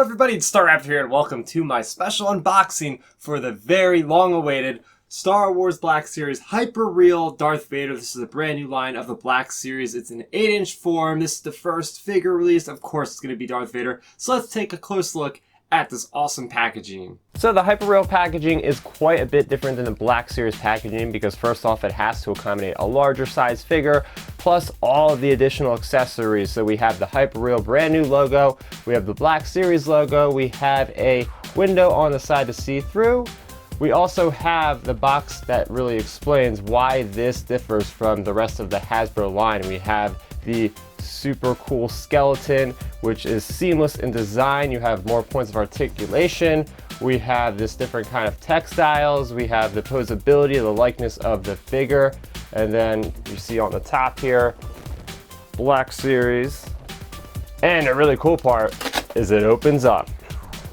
everybody, it's Star Raptor here and welcome to my special unboxing for the very long-awaited Star Wars Black Series Hyperreal Darth Vader. This is a brand new line of the Black Series. It's an 8-inch form. This is the first figure released. Of course, it's going to be Darth Vader. So let's take a close look at this awesome packaging. So the Hyperreal packaging is quite a bit different than the Black Series packaging because first off, it has to accommodate a larger size figure, plus all of the additional accessories. So we have the Hyperreal brand new logo, we have the Black Series logo, we have a window on the side to see through. We also have the box that really explains why this differs from the rest of the Hasbro line. We have the super cool skeleton, which is seamless in design. You have more points of articulation. We have this different kind of textiles. We have the posability, the likeness of the figure. And then you see on the top here, Black Series. And the really cool part is it opens up.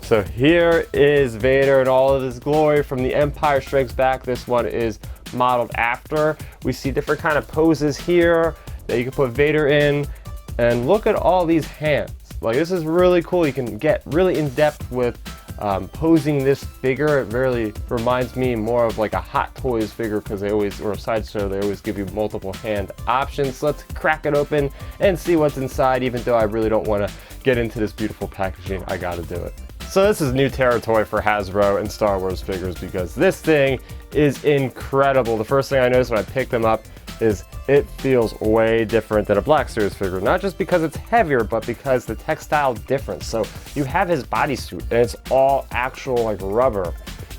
So here is Vader in all of his glory from The Empire Strikes Back. This one is modeled after. We see different kind of poses here that you can put Vader in. And look at all these hands. Like, this is really cool. You can get really in depth with posing this figure. It really reminds me more of like a Hot Toys figure because they always, or a Sideshow, they always give you multiple hand options. So let's crack it open and see what's inside, even though I really don't want to get into this beautiful packaging. I gotta do it. So this is new territory for Hasbro and Star Wars figures because this thing is incredible. The first thing I noticed when I picked them up is it feels way different than a Black Series figure. Not just because it's heavier, but because the textile difference. So you have his bodysuit and it's all actual like rubber.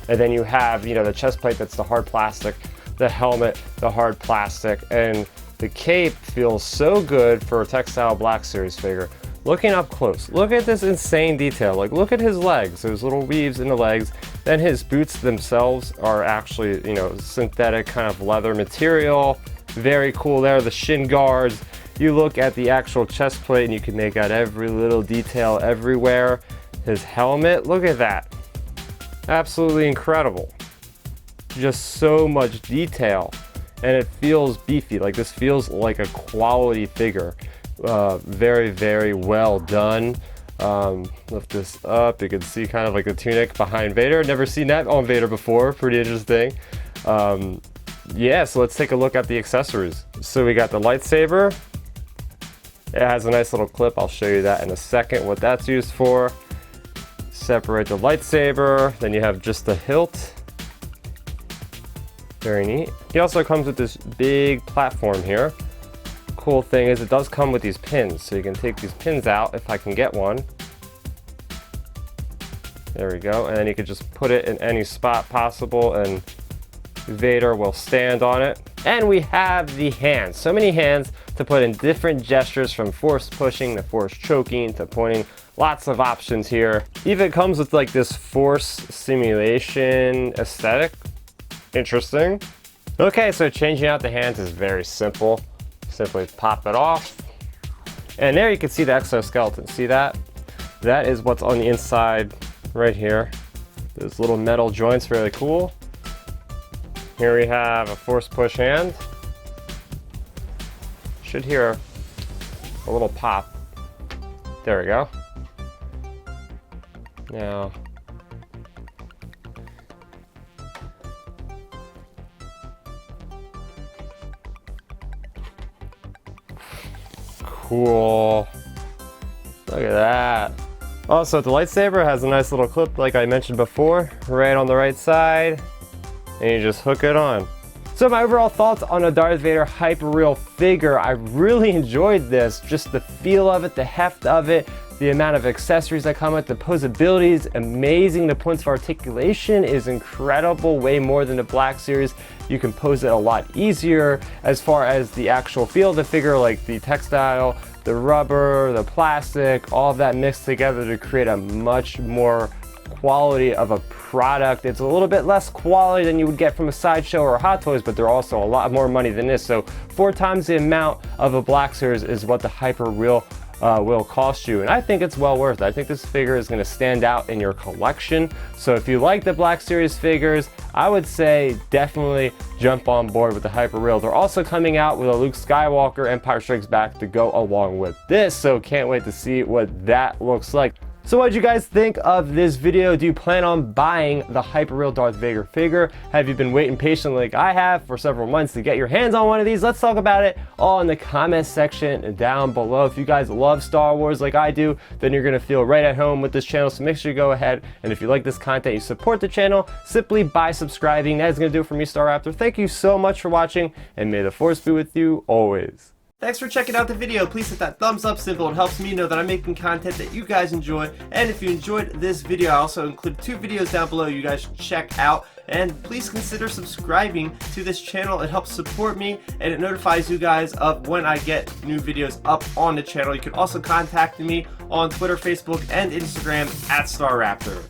And then you have, you know, the chest plate that's the hard plastic, the helmet, the hard plastic, and the cape feels so good for a textile Black Series figure. Looking up close, look at this insane detail. Like, look at his legs, those little weaves in the legs. Then his boots themselves are actually, you know, synthetic kind of leather material. Very cool there, the shin guards. You look at the actual chest plate and you can make out every little detail everywhere. His helmet, look at that. Absolutely incredible. Just so much detail. And it feels beefy, like this feels like a quality figure. Very, very well done. Lift this up, you can see kind of like the tunic behind Vader. Never seen that on Vader before, pretty interesting. Yeah, so let's take a look at the accessories. So we got the lightsaber. It has a nice little clip. I'll show you that in a second, what that's used for. Separate the lightsaber. Then you have just the hilt. Very neat. He also comes with this big platform here. Cool thing is it does come with these pins, so you can take these pins out if I can get one. There we go, and then you can just put it in any spot possible and Vader will stand on it. And we have the hands. So many hands to put in different gestures, from force pushing to force choking to pointing. Lots of options here. Even comes with like this force simulation aesthetic. Interesting. Okay, so changing out the hands is very simple. Simply pop it off. And there you can see the exoskeleton. See that? That is what's on the inside right here. Those little metal joints, really cool. Here we have a force push hand. Should hear a little pop. There we go. Now, cool. Look at that. Also, the lightsaber has a nice little clip like I mentioned before, right on the right side. And you just hook it on. So my overall thoughts on a Darth Vader Hyperreal figure, I really enjoyed this. Just the feel of it, the heft of it, the amount of accessories that come with, the posability is amazing. The points of articulation is incredible, way more than the Black Series. You can pose it a lot easier. As far as the actual feel of the figure, like the textile, the rubber, the plastic, all of that mixed together to create a much more quality of a product. It's a little bit less quality than you would get from a Sideshow or a Hot Toys, but they're also a lot more money than this. So 4 times the amount of a Black Series is what the Hyperreal will cost you, and I think it's well worth it. I think this figure is going to stand out in your collection. So if you like the Black Series figures, I would say definitely jump on board with the Hyperreal. They're also coming out with a Luke Skywalker Empire Strikes Back to go along with this, so can't wait to see what that looks like. So what did you guys think of this video? Do you plan on buying the Hyperreal Darth Vader figure? Have you been waiting patiently like I have for several months to get your hands on one of these? Let's talk about it all in the comment section down below. If you guys love Star Wars like I do, then you're gonna feel right at home with this channel, so make sure you go ahead, and if you like this content, you support the channel simply by subscribing. That is gonna do it for me, Star Raptor. Thank you so much for watching, and may the Force be with you always. Thanks for checking out the video. Please hit that thumbs up symbol. It helps me know that I'm making content that you guys enjoy. And if you enjoyed this video, I also include 2 videos down below you guys should check out. And please consider subscribing to this channel. It helps support me and it notifies you guys of when I get new videos up on the channel. You can also contact me on Twitter, Facebook, and Instagram at StarRaptor.